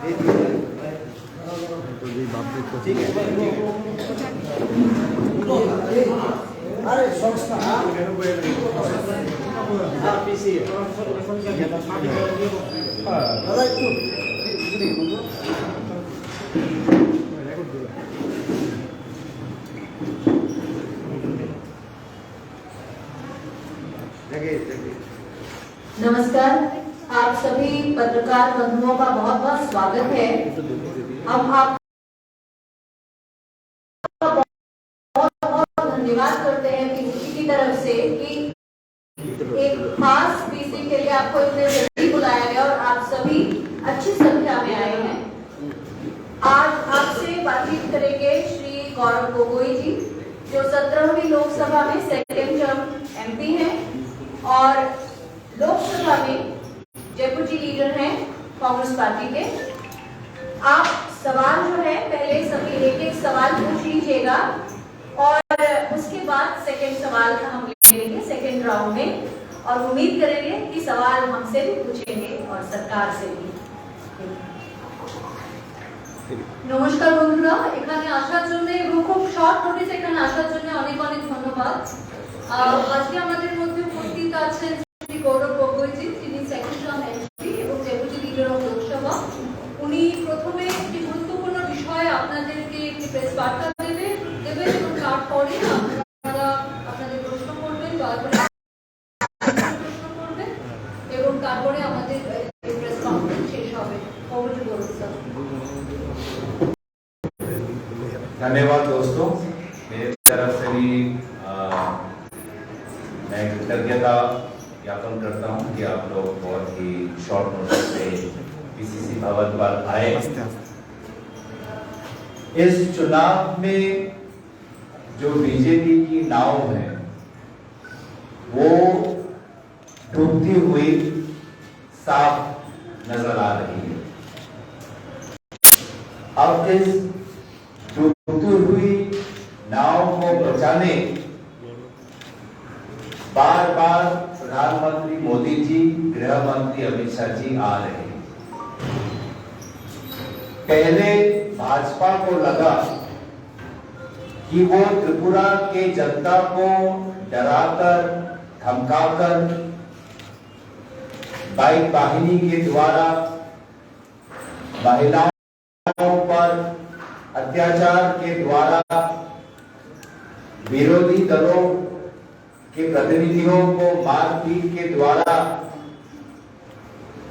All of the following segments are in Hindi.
अरे संस्था नमस्कार, आप सभी पत्रकार बंधुओं का बहुत बहुत स्वागत है। हम आप बहुत बहुत धन्यवाद करते हैं पीसीसी की तरफ से कि एक खास पीसी के लिए आपको इतने जल्दी बुलाया गया और आप सभी अच्छी संख्या में आए हैं। आज आपसे बातचीत करेंगे श्री गौरव गोगोई जी, जो 17वीं लोकसभा में सेकेंड टर्म एमपी हैं और लोकसभा में जयपुर जी लीडर हैं कांग्रेस पार्टी के। आप सवाल जो है पहले सभी एक एक सवाल पूछ लीजिएगा और उसके बाद सेकंड सवाल हम लेंगे सेकंड राउंड में, और उम्मीद करेंगे कि सवाल हमसे भी पूछेंगे और सरकार से भी। নমস্কার বন্ধুরা, এখানে আসার জন্য এবং খুব শর্ট নোটিস এখানে আসার জন্য অনেক অনেক ধন্যবাদ। আজকে আমাদের মধ্যে উপস্থিত আছেন শ্রী গৌরব গগৈ জি, যিনি সেকেন্ড টার্ম এমপি এবং ডেপুটি লিডার অফ লোকসভা। উনি প্রথমে একটি গুরুত্বপূর্ণ বিষয়ে আপনাদেরকে একটি প্রেস বার্তা দেবেন এবং তারপরে আপনারা আপনাদের প্রশ্ন করবেন, দয়া করে প্রশ্ন করবেন এবং তারপরে আমাদের প্রেস কনফারেন্স শেষ হবে। ওভার টু গৌরব স্যার। धन्यवाद दोस्तों, मेरी तरफ से भी मैं कृतज्ञता ज्ञापन करता हूं कि आप लोग बहुत ही शॉर्ट नोटिस से पीसीसी भवन पर आए। इस चुनाव में जो बीजेपी की नाव है वो डूबती हुई साफ नजर आ रही है। अब इस डूबती हुई नाव को बचाने बार बार प्रधानमंत्री मोदी जी, गृह मंत्री अमित शाह जी आ रहे हैं। पहले भाजपा को लगा कि वो त्रिपुरा के जनता को डराकर धमकाकर बाइक वाहिनी के द्वारा महिलाओं पर अत्याचार के द्वारा विरोधी दलों के प्रतिनिधियों को मारपीट के द्वारा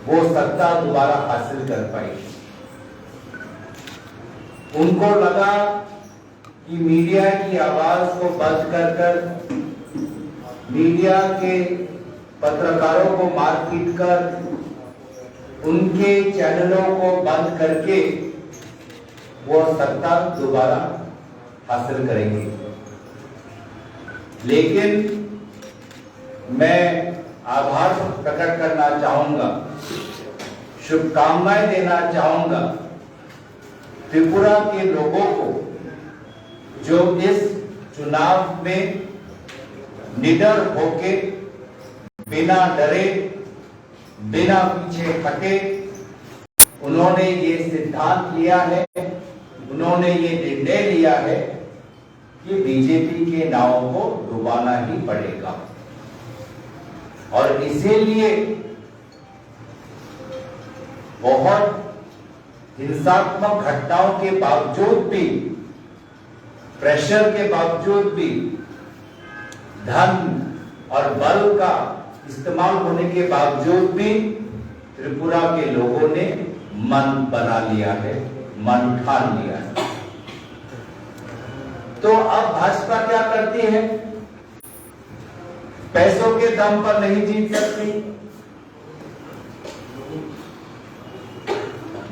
वो सत्ता दोबारा हासिल कर पाई। उनको लगा कि मीडिया की आवाज को बंद कर मीडिया के पत्रकारों को मारपीट कर उनके चैनलों को बंद करके वो सत्ता दोबारा हासिल करेंगे। लेकिन मैं आभार प्रकट करना चाहूंगा, शुभकामनाएं देना चाहूंगा त्रिपुरा के लोगों को, जो इस चुनाव में निडर होके बिना डरे बिना पीछे हटे उन्होंने ये सिद्धांत लिया है, उन्होंने ये निर्णय लिया है कि बीजेपी के नाव को डुबाना ही पड़ेगा। और इसीलिए बहुत हिंसात्मक घटनाओं के बावजूद भी, प्रेशर के बावजूद भी, धन और बल का इस्तेमाल होने के बावजूद भी त्रिपुरा के लोगों ने मन बना लिया है, मन ठान लिया है। तो अब भाजपा क्या करती है? पैसों के दम पर नहीं जीत सकती,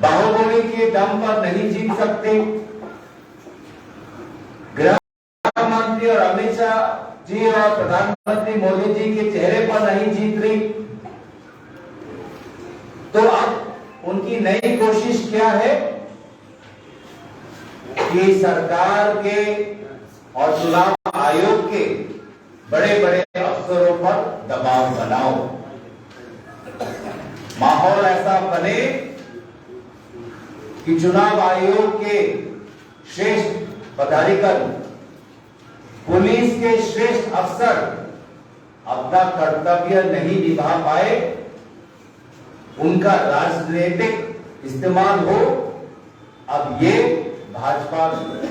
बाहुबली के दम पर नहीं जीत सकते, गृह मंत्री और अमित शाह जी और प्रधानमंत्री मोदी जी के चेहरे पर नहीं जीत रही। तो अब उनकी नई कोशिश क्या है कि सरकार के और चुनाव आयोग के बड़े बड़े अफसरों पर दबाव बनाओ, माहौल ऐसा बने कि चुनाव आयोग के श्रेष्ठ पदाधिकारी, पुलिस के श्रेष्ठ अफसर अपना कर्तव्य नहीं निभा पाए, उनका राजनीतिक इस्तेमाल हो। अब ये भाजपा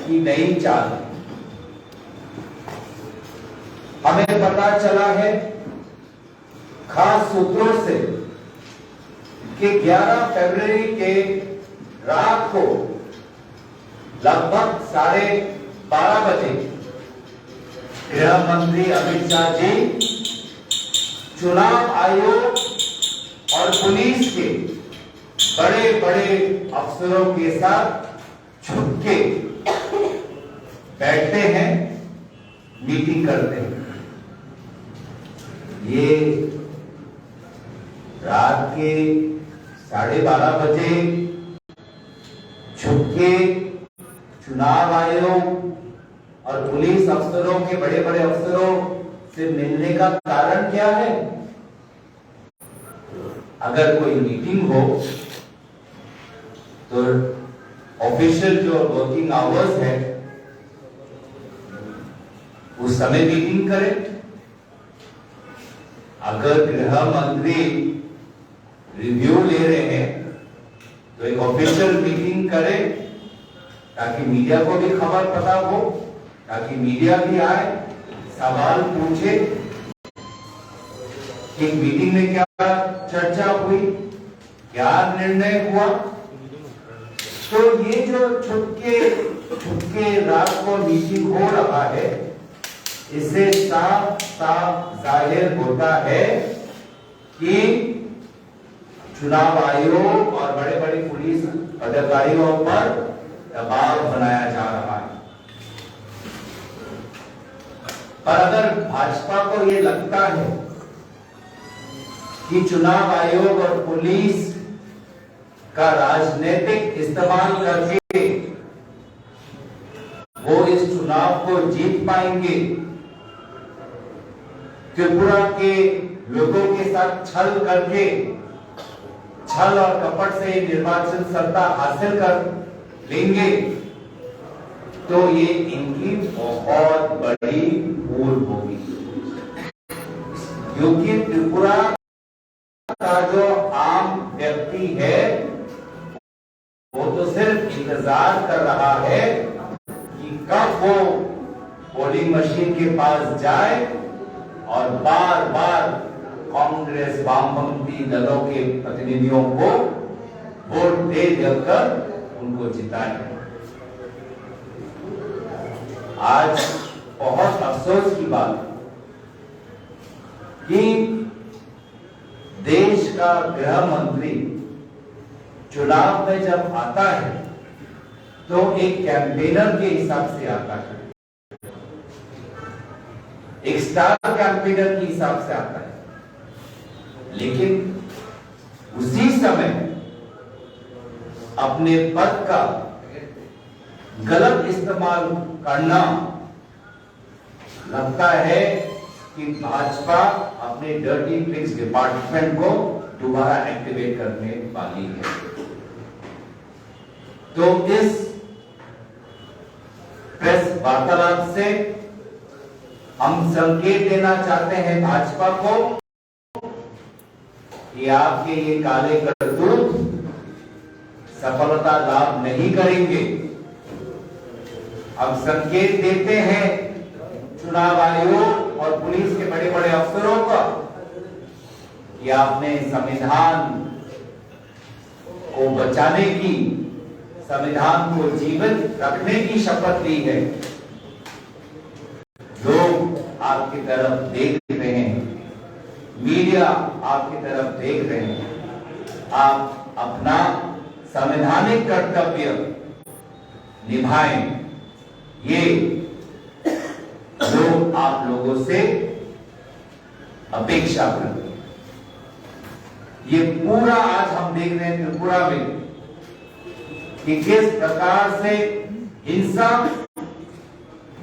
की नई चाल है। हमें पता चला है खास सूत्रों से कि 11 फरवरी के रात को लगभग 12:30 बजे गृह मंत्री अमित शाह जी चुनाव आयोग और पुलिस के बड़े बड़े अफसरों के साथ छुपके बैठते हैं, मीटिंग करते हैं। ये रात के 12:30 बजे छुपके चुनाव आयोग और पुलिस अफसरों के बड़े बड़े अफसरों से मिलने का कारण क्या है? अगर कोई मीटिंग हो तो ऑफिशियल जो वर्किंग आवर्स है उस समय मीटिंग करें। अगर गृह मंत्री रिव्यू ले रहे हैं तो एक ऑफिशियल मीटिंग करें ताकि मीडिया को भी खबर पता हो, ताकि मीडिया भी आए, सवाल पूछे कि मीटिंग में क्या चर्चा हुई, क्या निर्णय हुआ। तो ये जो छुपके रात को मीटिंग हो रहा है, इससे साफ साफ जाहिर होता है कि चुनाव आयोग और बड़े बड़े पुलिस अधिकारियों पर दबाव बनाया जा रहा है। पर अगर भाजपा को ये लगता है कि चुनाव आयोग और पुलिस का राजनीतिक इस्तेमाल करके वो इस चुनाव को जीत पाएंगे, त्रिपुरा के लोगों के साथ छल करके, छल और कपट से निर्वाचन सत्ता हासिल कर लेंगे, तो ये इनकी बहुत बड़ी भूल होगी। क्योंकि त्रिपुरा का जो आम व्यक्ति है वो तो सिर्फ इंतजार कर रहा है कि कब वो पोलिंग मशीन के पास जाए और बार बार कांग्रेस वामपंथी दलों के प्रतिनिधियों को वोट दे देकर उनको जिताए। आज बहुत अफसोस की बात कि देश का गृह मंत्री चुनाव में जब आता है तो एक कैंपेनर के हिसाब से आता है, एक स्टार कैंपेनर के हिसाब से आता है, लेकिन उसी समय अपने पद का गलत इस्तेमाल करना लगता है कि भाजपा अपने डर्टी ट्रिक्स डिपार्टमेंट को दोबारा एक्टिवेट करने वाली है। तो इस प्रेस वार्तालाप से हम संकेत देना चाहते हैं भाजपा को कि आपके ये काले करतूत सफलता लाभ नहीं करेंगे। अब संकेत देते हैं चुनाव आयोग और पुलिस के बड़े बड़े अफसरों को कि आपने संविधान को बचाने की, संविधान को जीवित रखने की शपथ ली है। लोग आपकी तरफ देख रहे हैं, मीडिया आपकी तरफ देख रहे हैं। आप अपना संवैधानिक कर्तव्य निभाएं, ये लोग आप लोगों से अपेक्षा करते हैं। ये पूरा आज हम देख रहे हैं त्रिपुरा में कि किस प्रकार से हिंसा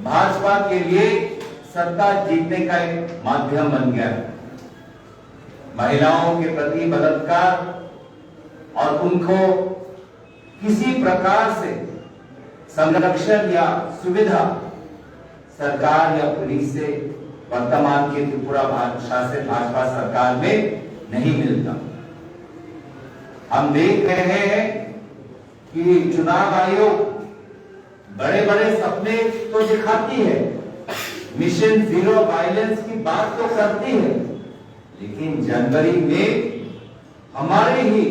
भाजपा के लिए सत्ता जीतने का एक माध्यम बन गया है। महिलाओं के प्रति बलात्कार और उनको किसी प्रकार से संरक्षण या सुविधा सरकार या पुलिस से वर्तमान के त्रिपुरा शासित भाजपा सरकार में नहीं मिलता। हम देख रहे हैं कि चुनाव आयोग बड़े बड़े सपने तो दिखाती है, मिशन जीरो वायलेंस की बात तो करती है, लेकिन जनवरी में हमारे ही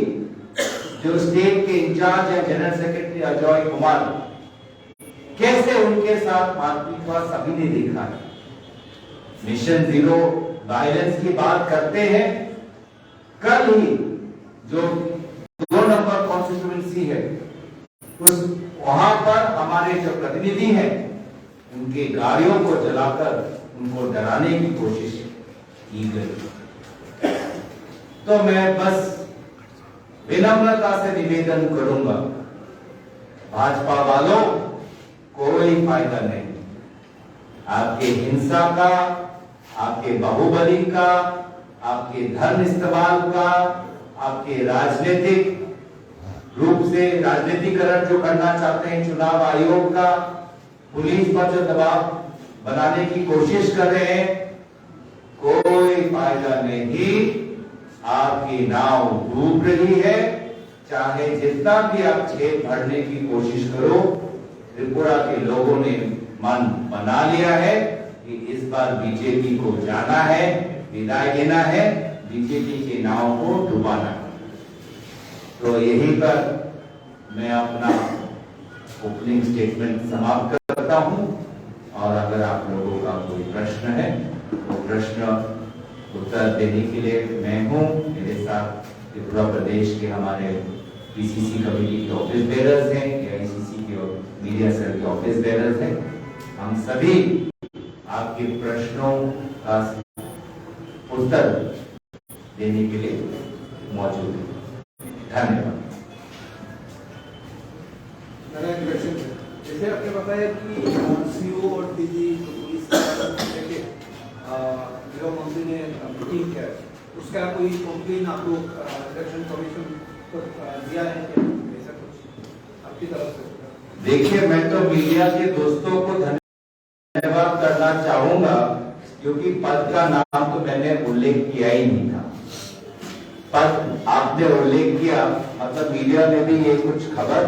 जो स्टेट के इंचार्ज है जनरल सेक्रेटरी अजय कुमार, कैसे उनके साथ मारपीट हुआ सभी ने देखा है। मिशन जीरो वायलेंस की बात करते हैं, कल ही जो 2 नंबर कॉन्स्टिट्यूएंसी है उस वहां पर हमारे जो प्रतिनिधि हैं उनके गाड़ियों को जलाकर उनको डराने की कोशिश की गई। तो मैं बस विनम्रता से निवेदन करूंगा, भाजपा वालों कोई फायदा नहीं आपके हिंसा का, आपके बाहुबली का, आपके धन इस्तेमाल का, आपके राजनीतिक रूप से राजनीतिकरण जो करना चाहते हैं चुनाव आयोग का, पुलिस पर जो दबाव बनाने की कोशिश कर रहे हैं, कोई फायदा नहीं। आपकी नाव डूब रही है, चाहे जितना भी आप छेद भरने की कोशिश करो, त्रिपुरा के लोगों ने मन बना लिया है कि इस बार बीजेपी को जाना है, विदाई देना है, बीजेपी के नाव को डुबाना है। तो यही पर मैं अपना ओपनिंग स्टेटमेंट समाप्त करता हूं, और अगर आप लोगों का कोई प्रश्न है वो प्रश्न उत्तर देने के लिए मैं हूं। मेरे साथ त्रिपुरा प्रदेश के हमारे पीसीसी कमेटी के ऑफिस बेरर्स हैं, एआईसीसी के मीडिया सेल के ऑफिस बेरर्स हैं। हम सभी आपके प्रश्नों का उत्तर देने के लिए मौजूद हैं। धन्यवाद। मेरा एक क्वेश्चन है, जैसे आपने बताया कि सीओ और डीजी पुलिस के गृह मंत्री ने मीटिंग किया, उसका कोई कंप्लेन आप लोग इलेक्शन कमीशन को दिया है क्या, ऐसा कुछ आपकी तरफ से? देखिए, मैं तो मीडिया के दोस्तों को धन्यवाद करना चाहूंगा, क्योंकि पद का नाम तो मैंने उल्लेख किया ही नहीं था। पद आपने उल्लेख किया, मतलब मीडिया में भी ये कुछ खबर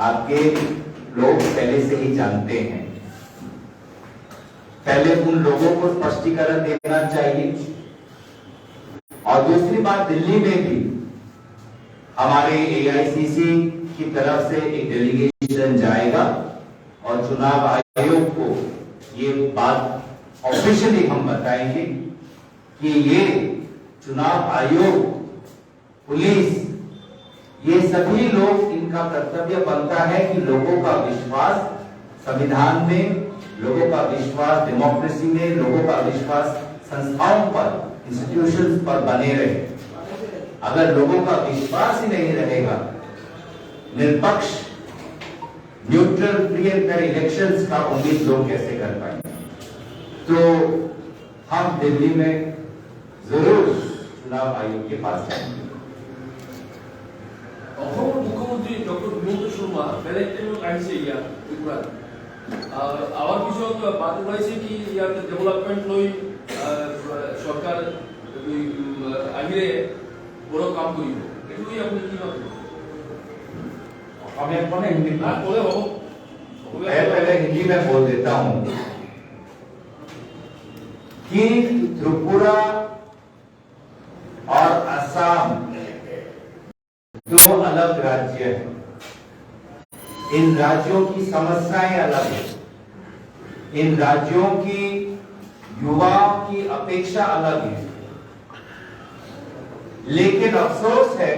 आपके लोग पहले से ही जानते हैं। पहले उन लोगों को स्पष्टीकरण देना चाहिए। और दूसरी बात, दिल्ली में भी हमारे एआईसीसी की तरफ से एक डेलीगेशन जाएगा और चुनाव आयोग को ये बात ऑफिशियली हम बताएंगे कि ये चुनाव आयोग, पुलिस, ये सभी लोग, इनका कर्तव्य बनता है कि लोगों का विश्वास संविधान में, लोगों का विश्वास डेमोक्रेसी में, लोगों का विश्वास संस्थाओं पर, इंस्टीट्यूशंस पर बने रहे। अगर लोगों का विश्वास ही नहीं रहेगा, निष्पक्ष, neutral, free and fair elections का उम्मीद लोग कैसे कर पाएंगे? तो हम दिल्ली में जरूर चुनाव आयोग के पास जाएंगे। অসমৰ মুখ্যমন্ত্রী ডক্টর হিমন্ত শর্মা বেলেগ টাইমত আহিছে ইয়াত ত্ৰিপুৰাত, আৱাৰ পিছত বাদ ওলাইছে কি ইয়াত ডেভেলপমেণ্ট লৈ চৰকাৰ আহিলে বড় কাম কৰিব, এইটো আপুনি কি ভাবে? हमें अपने हिंदी में बोले हो, मैं पहले हिंदी में बोल देता हूं कि त्रिपुरा और असम दो अलग राज्य हैं। इन राज्यों की समस्याएं अलग हैं, इन राज्यों की युवाओं की अपेक्षा अलग है। लेकिन अफसोस है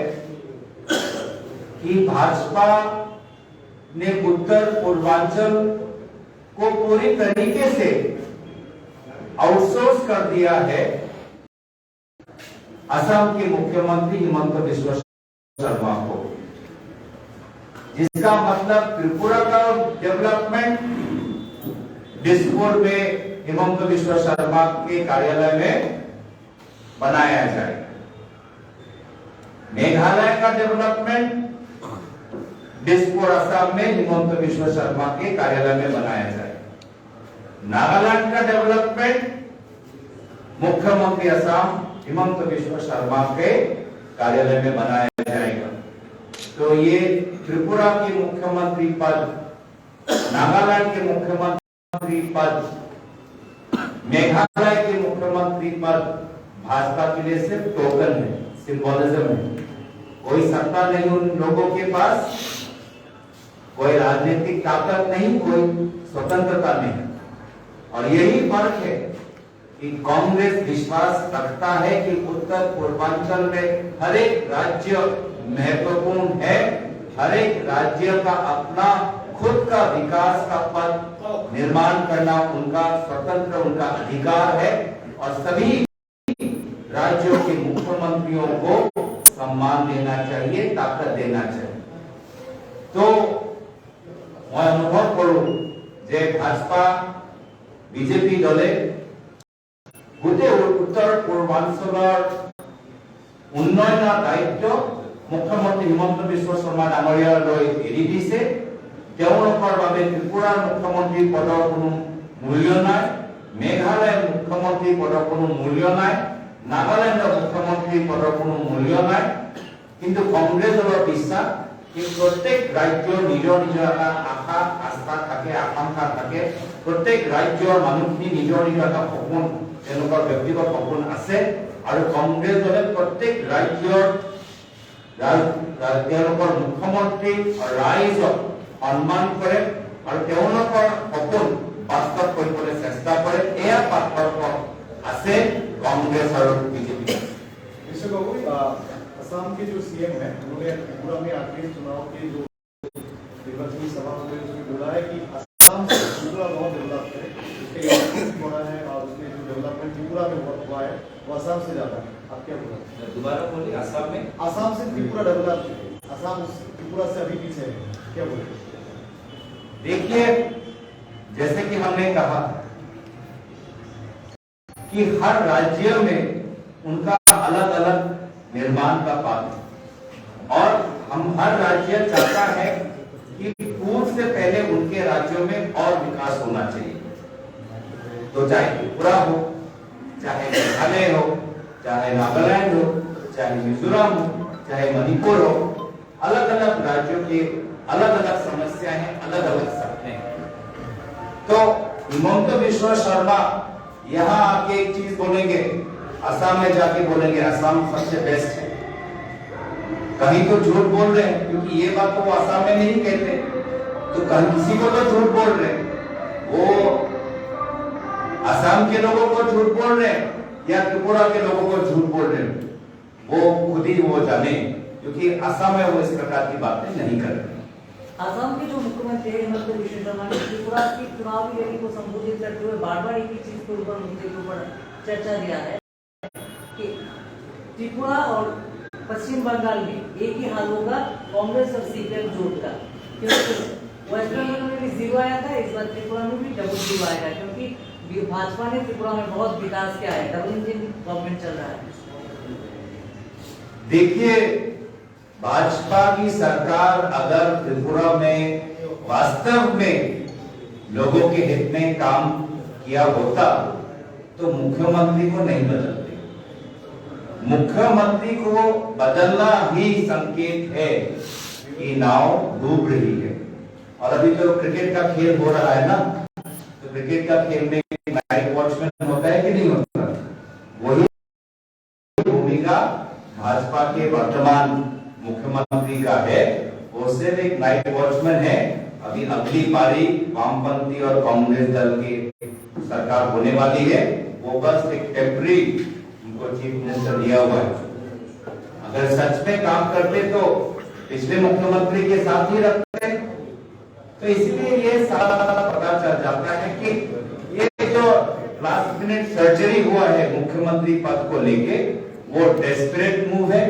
कि भाजपा ने उत्तर पूर्वांचल को पूरी तरीके से आउटसोर्स कर दिया है असम के मुख्यमंत्री हिमंत बिश्व शर्मा को, जिसका मतलब त्रिपुरा का डेवलपमेंट दिसपुर में हिमंत बिश्व शर्मा के कार्यालय में बनाया जाए, मेघालय का डेवलपमेंट दिसपुर असम में हिमंत बिश्व शर्मा के कार्यालय में बनाया जाए। नागालैंड का डेवलपमेंट मुख्यमंत्री असम हिमंत बिश्व शर्मा के कार्यालय में बनाया जाएगा। तो ये त्रिपुरा के मुख्यमंत्री पद, नागालैंड के मुख्यमंत्री पद, मेघालय के मुख्यमंत्री पद भाजपा के लिए सिर्फ टोकन है, सिंबोलिज्म है। कोई सत्ता नहीं उन लोगों के पास, कोई राजनीतिक ताकत नहीं, कोई स्वतंत्रता नहीं। और यही फर्क है कि कांग्रेस विश्वास रखता है कि उत्तर पूर्वांचल में हर एक राज्य महत्वपूर्ण है, हर एक राज्य का अपना खुद का विकास का पथ निर्माण करना उनका स्वतंत्र, उनका अधिकार है। और सभी राज्यों के मुख्यमंत्रियों को सम्मान देना चाहिए, ताकत देना चाहिए। तो मैं अनुभव करूं जे भाजपा बीजेपी दले गोटे उत्तर पूर्वांचल उन्नयन दायित्व मुख्यमंत्री हिमंत बिश्व शर्मा डांगरिया লৈ এৰি দিছে। তেওঁলোকৰ বাবে ত্ৰিপুৰাৰ মুখ্যমন্ত্ৰী পদৰ কোনো মূল্য নাই, মেঘালয়ৰ মুখ্যমন্ত্ৰী পদৰ কোনো মূল্য নাই, নাগালেণ্ডৰ মুখ্যমন্ত্ৰী পদৰ কোনো মূল্য নাই। কিন্তু কংগ্ৰেছ দলৰ বিশ্বাস कि प्रत्येक राज्य निजर निजर आशा आस्था থাকে, आकांक्षा থাকে। प्रत्येक राज्यर मानुखिनि निजर निजर सपन, व्यक्तिगत सपन আছে। और कांग्रेस दले प्रत्येक राज्यर मुख्यमंत्री और राइजक सम्मान करे और सपन बास्तव কৰিবলৈ চেষ্টা কৰে। এয়া পাৰ্থক্য আছে कांग्रेस और बीजेपी। विश्व बाबू, असम के जो सीएम है उन्होंने त्रिपुरा में आखिरी चुनाव के जो निर्वाचनी सभा में उसने बोला है कि असम त्रिपुरा बहुत डेवलप है, उसके बड़ा है और उसमें जो डेवलपमेंट त्रिपुरा में हुआ है वो असम से ज्यादा है। आप क्या बोला? दोबारा बोलिए। असम से त्रिपुरा डेवलप है, असम त्रिपुरा से अभी पीछे है, क्या बोले? देखिए, जैसे कि हमने कहा कि हर राज्य में उनका अलग अलग निर्माण का पात्र, और हम हर राज्य चाहता है कि पूर्व से पहले उनके राज्यों में और विकास होना चाहिए। तो चाहे त्रिपुरा हो, चाहे मेघालय हो, चाहे नागालैंड हो, चाहे मिजोरम हो, चाहे मणिपुर हो, अलग अलग राज्यों की अलग अलग समस्याएं हैं, अलग अलग सपने हैं। तो हिमंत बिश्व शर्मा यहाँ आके एक चीज बोलेंगे, असम में जाके बोलेंगे असम सबसे बेस्ट है। कहीं तो झूठ बोल रहे हैं, क्योंकि ये बात तो वो असम में नहीं कहते, तो कहीं किसी को तो झूठ बोल रहे हैं। वो असम के लोगों को झूठ बोल रहे हैं या त्रिपुरा के लोगों को झूठ बोल रहे हैं, वो खुद ही वो जाने, क्योंकि असम में वो इस प्रकार की बातें नहीं कर रहे। असम के जो मुख्यमंत्री हिमंत बिश्व शर्मा ने त्रिपुरा की चुनावी रैली को संबोधित करते हुए बार-बार एक ही चीज के ऊपर, मुद्दे के ऊपर चर्चा दिया है कि त्रिपुरा और पश्चिम बंगाल में एक ही हाल होगा, कांग्रेस और सीपीएम जोड़ का। क्योंकि वेस्ट बंगाल में भी जीरो आया था, इस बार त्रिपुरा में भी डबल जीरो आएगा, क्योंकि भाजपा ने त्रिपुरा में बहुत विकास किया है, डबल इंजन गवर्नमेंट चल रहा है। देखिए, भाजपा की सरकार अगर त्रिपुरा में वास्तव में लोगों के हित में काम किया होता तो मुख्यमंत्री को नहीं बदलते। मुख्यमंत्री को बदलना ही संकेत है कि नाव डूब रही है। और अभी तो क्रिकेट का खेल हो रहा है ना, तो क्रिकेट का खेल में नाइट वॉचमैन होता है कि नहीं होता? वही भूमिका भाजपा के वर्तमान मुख्यमंत्री का है। वो सिर्फ एक नाइट वॉचमैन है। अभी अगली पारी वामपंथी और कांग्रेस दल की सरकार होने वाली है, वो बस एक टेम्पररी उनको चीफ मिनिस्टर दिया हुआ है। अगर सच में काम करते तो पिछले मुख्यमंत्री के साथ ही रखते। तो इसलिए ये सारा पता चल जाता है कि ये जो लास्ट मिनट सर्जरी हुआ है मुख्यमंत्री पद को लेके, वो डेस्परेट मूव है।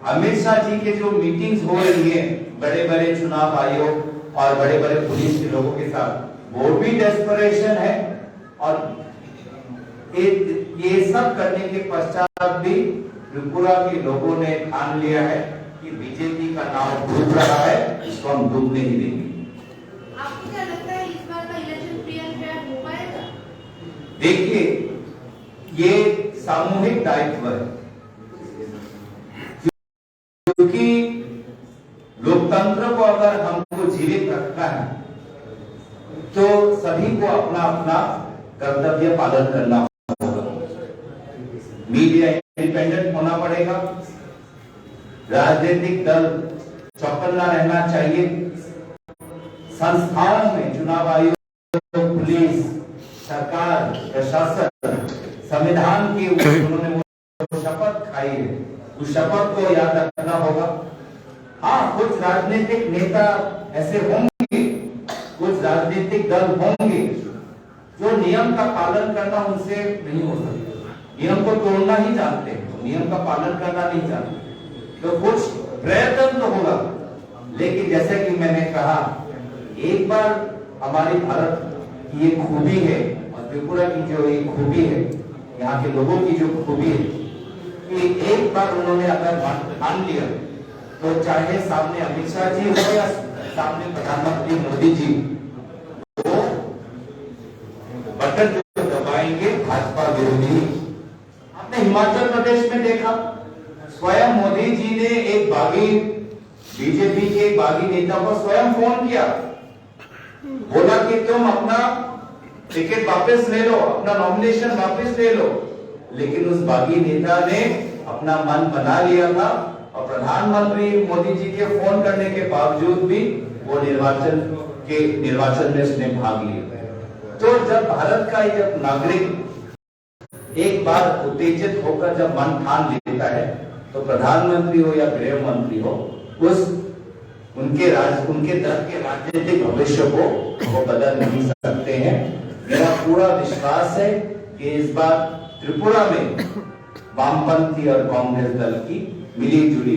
अमित शाह जी के जो मीटिंग्स हो रही है बड़े बड़े चुनाव आयोग और बड़े बड़े पुलिस के लोगों के साथ, वो भी डेस्परेशन है। और ये सब करने के पश्चात भी त्रिपुरा के लोगों ने ठान लिया है कि बीजेपी का नाम डूब रहा है। उसको हम डूबने ही देंगे। आपको क्या लगता है इस बार का इलेक्शन फ्री एंड फेयर हो पाएगा? देखिए, ये सामूहिक दायित्व है, क्योंकि लोकतंत्र को अगर हमको जीवित रखना है तो सभी को अपना अपना कर्तव्य पालन करना होगा। मीडिया इंडिपेंडेंट होना पड़ेगा, राजनीतिक दल चौकन्ना रहना चाहिए, संस्थाओं में चुनाव आयोग, पुलिस, सरकार, प्रशासन, संविधान की उन्होंने वो शपथ खाई है, उस शपथ को याद रखना होगा। हाँ, कुछ राजनीतिक नेता ऐसे होंगे, कुछ राजनीतिक दल होंगे जो नियम का पालन करना उनसे नहीं हो सकता, नियम को तोड़ना ही जानते हैं, नियम का पालन करना नहीं जानते, तो कुछ प्रयत्न तो होगा। लेकिन जैसे कि मैंने कहा, एक बार हमारी भारत की ये खूबी है और त्रिपुरा की जो एक खूबी है, यहाँ के लोगों की जो खूबी है कि एक बार उन्होंने अगर मान लिया तो चाहे सामने अमित शाह जी हो या सामने प्रधानमंत्री मोदी जी, वो बटन जो दबाएंगे भाजपा विरोधी। आपने हिमाचल प्रदेश में देखा, स्वयं मोदी जी ने एक बागी बीजेपी के बागी नेता को स्वयं फोन किया, बोला कि तुम अपना टिकट वापस ले लो, अपना नॉमिनेशन वापस ले लो। लेकिन उस बागी नेता ने अपना मन बना लिया था और प्रधानमंत्री मोदी जी के फोन करने के बावजूद भी वो निर्वाचन में उसने भाग लिया। तो जब भारत का एक नागरिक एक बार उत्तेजित होकर जब मन ठान लेता है तो प्रधानमंत्री हो या गृह मंत्री हो, उनके दल के राजनीतिक भविष्य को वो बदल नहीं सकते हैं। मेरा पूरा विश्वास है कि इस बार त्रिपुरा में वामपंथी और कांग्रेस दल की मिली जुली